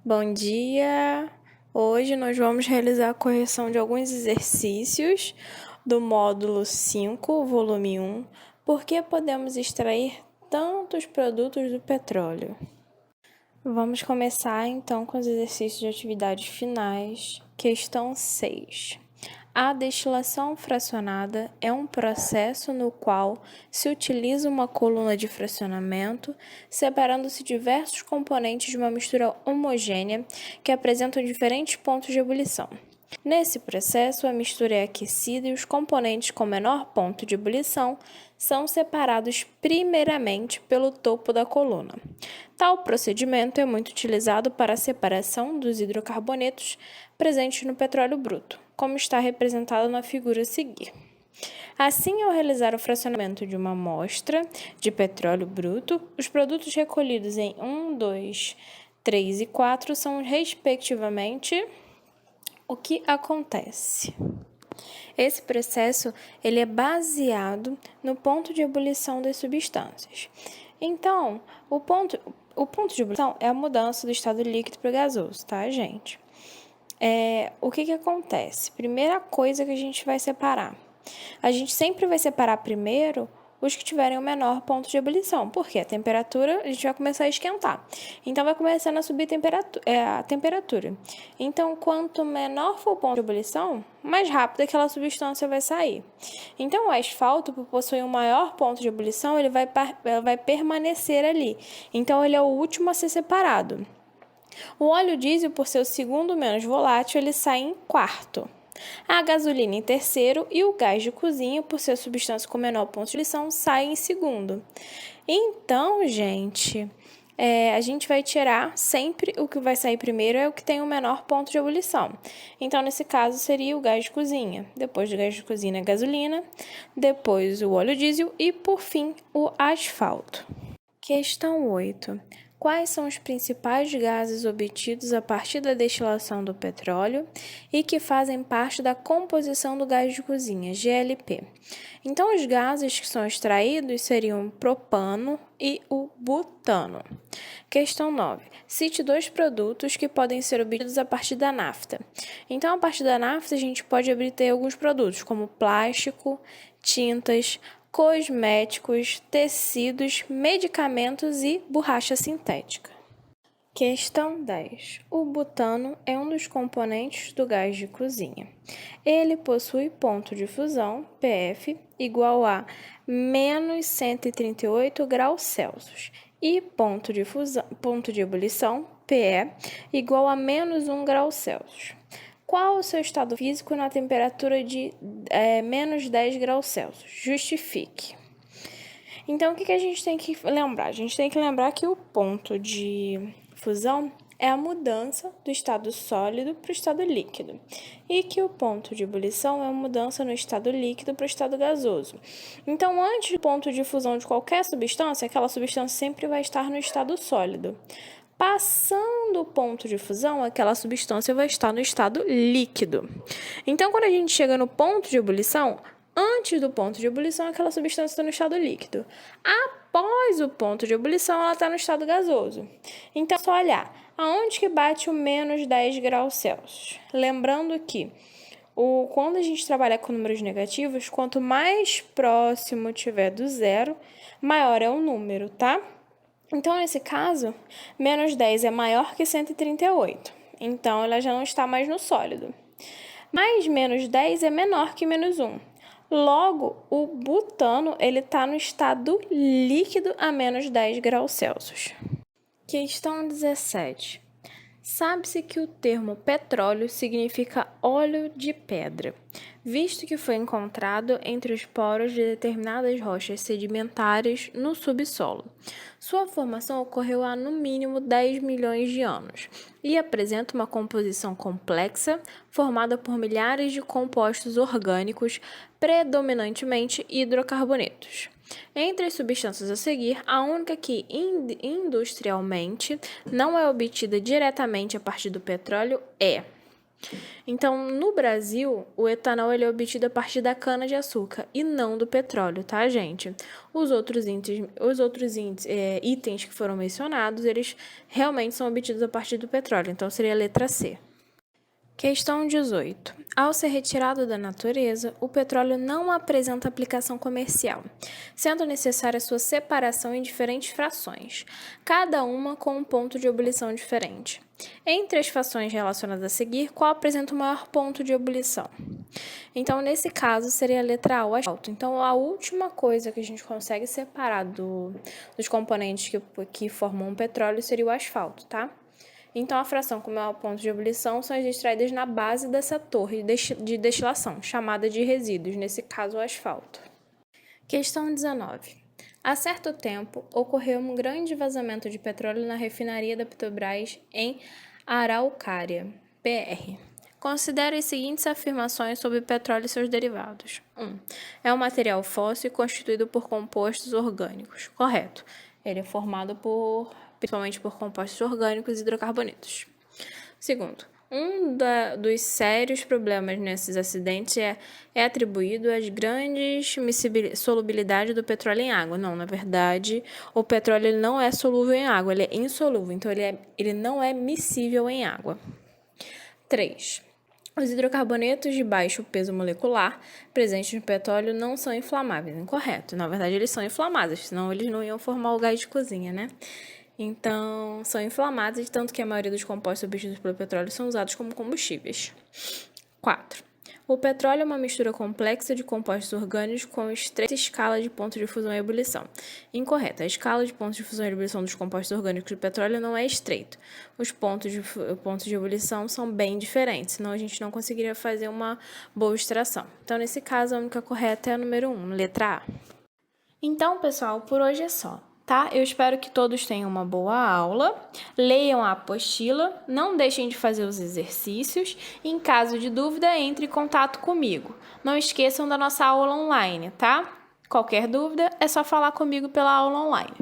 Bom dia! Hoje nós vamos realizar a correção de alguns exercícios do módulo 5, volume 1, por que podemos extrair tantos produtos do petróleo. Vamos começar então com os exercícios de atividades finais. Questão 6. A destilação fracionada é um processo no qual se utiliza uma coluna de fracionamento, separando-se diversos componentes de uma mistura homogênea que apresentam diferentes pontos de ebulição. Nesse processo, a mistura é aquecida e os componentes com menor ponto de ebulição são separados primeiramente pelo topo da coluna. Tal procedimento é muito utilizado para a separação dos hidrocarbonetos presentes no petróleo bruto, como está representado na figura a seguir. Assim, ao realizar o fracionamento de uma amostra de petróleo bruto, os produtos recolhidos em 1, 2, 3 e 4 são, respectivamente, o que acontece? Esse processo ele é baseado no ponto de ebulição das substâncias. Então, o ponto de ebulição é a mudança do estado líquido para o gasoso, tá, gente? O que acontece? Primeira coisa que a gente vai separar. A gente sempre vai separar primeiro os que tiverem o menor ponto de ebulição, porque a temperatura, a gente vai começar a esquentar. Então, vai começando a subir a temperatura. Então, quanto menor for o ponto de ebulição, mais rápido aquela substância vai sair. Então, o asfalto, por possuir um maior ponto de ebulição, ele vai permanecer ali. Então, ele é o último a ser separado. O óleo diesel, por ser o segundo menos volátil, ele sai em quarto. A gasolina em terceiro e o gás de cozinha, por ser substância com menor ponto de ebulição, sai em segundo. Então, gente, a gente vai tirar sempre o que vai sair primeiro é o que tem o menor ponto de ebulição. Então, nesse caso, seria o gás de cozinha. Depois do gás de cozinha, a gasolina. Depois, o óleo diesel e, por fim, o asfalto. Questão 8. Quais são os principais gases obtidos a partir da destilação do petróleo e que fazem parte da composição do gás de cozinha, GLP? Então, os gases que são extraídos seriam o propano e o butano. Questão 9. Cite 2 produtos que podem ser obtidos a partir da nafta. Então, a partir da nafta, a gente pode obter alguns produtos, como plástico, tintas, cosméticos, tecidos, medicamentos e borracha sintética. Questão 10. O butano é um dos componentes do gás de cozinha. Ele possui ponto de fusão, PF, igual a menos 138 graus Celsius e ponto de ebulição, PE, igual a menos 1 grau Celsius. Qual o seu estado físico na temperatura de menos 10 graus Celsius? Justifique. Então, o que a gente tem que lembrar? A gente tem que lembrar que o ponto de fusão é a mudança do estado sólido para o estado líquido e que o ponto de ebulição é a mudança no estado líquido para o estado gasoso. Então, antes do ponto de fusão de qualquer substância, aquela substância sempre vai estar no estado sólido. Passando o ponto de fusão, aquela substância vai estar no estado líquido. Então, quando a gente chega no ponto de ebulição, antes do ponto de ebulição, aquela substância está no estado líquido. Após o ponto de ebulição, ela está no estado gasoso. Então, é só olhar aonde que bate o menos 10 graus Celsius. Lembrando que quando a gente trabalha com números negativos, quanto mais próximo tiver do zero, maior é o número, tá? Então, nesse caso, menos 10 é maior que 138. Então, ela já não está mais no sólido. Mas menos 10 é menor que menos 1. Logo, o butano está no estado líquido a menos 10 graus Celsius. Questão 17. Sabe-se que o termo petróleo significa óleo de pedra, visto que foi encontrado entre os poros de determinadas rochas sedimentares no subsolo. Sua formação ocorreu há no mínimo 10 milhões de anos e apresenta uma composição complexa formada por milhares de compostos orgânicos, predominantemente hidrocarbonetos. Entre as substâncias a seguir, a única que industrialmente não é obtida diretamente a partir do petróleo é Então, no Brasil, o etanol ele é obtido a partir da cana-de-açúcar e não do petróleo, tá, gente? Os outros itens que foram mencionados, eles realmente são obtidos a partir do petróleo, então seria a letra C. Questão 18. Ao ser retirado da natureza, o petróleo não apresenta aplicação comercial, sendo necessária sua separação em diferentes frações, cada uma com um ponto de ebulição diferente. Entre as frações relacionadas a seguir, qual apresenta o maior ponto de ebulição? Então, nesse caso, seria a letra A, o asfalto. Então, a última coisa que a gente consegue separar dos componentes que formam o petróleo seria o asfalto, tá? Então, a fração com maior ponto de ebulição são as extraídas na base dessa torre de destilação, chamada de resíduos, nesse caso o asfalto. Questão 19. Há certo tempo, ocorreu um grande vazamento de petróleo na refinaria da Petrobras em Araucária, PR. Considere as seguintes afirmações sobre petróleo e seus derivados. 1. É um material fóssil constituído por compostos orgânicos. Correto. Ele é formado principalmente por compostos orgânicos e hidrocarbonetos. Segundo, dos sérios problemas nesses acidentes é atribuído às grandes solubilidade do petróleo em água. Não, na verdade, o petróleo ele não é solúvel em água, ele é insolúvel, então ele não é miscível em água. 3. Os hidrocarbonetos de baixo peso molecular presentes no petróleo não são inflamáveis. Incorreto. Na verdade, eles são inflamáveis, senão eles não iam formar o gás de cozinha, né? Então, são inflamáveis, tanto que a maioria dos compostos obtidos pelo petróleo são usados como combustíveis. 4. O petróleo é uma mistura complexa de compostos orgânicos com estreita escala de pontos de fusão e ebulição. Incorreto. A escala de pontos de fusão e ebulição dos compostos orgânicos do petróleo não é estreita. Os pontos de ebulição são bem diferentes, senão a gente não conseguiria fazer uma boa extração. Então, nesse caso, a única correta é a número 1, letra A. Então, pessoal, por hoje é só. Tá? Eu espero que todos tenham uma boa aula, leiam a apostila, não deixem de fazer os exercícios e, em caso de dúvida, entre em contato comigo. Não esqueçam da nossa aula online, tá? Qualquer dúvida é só falar comigo pela aula online.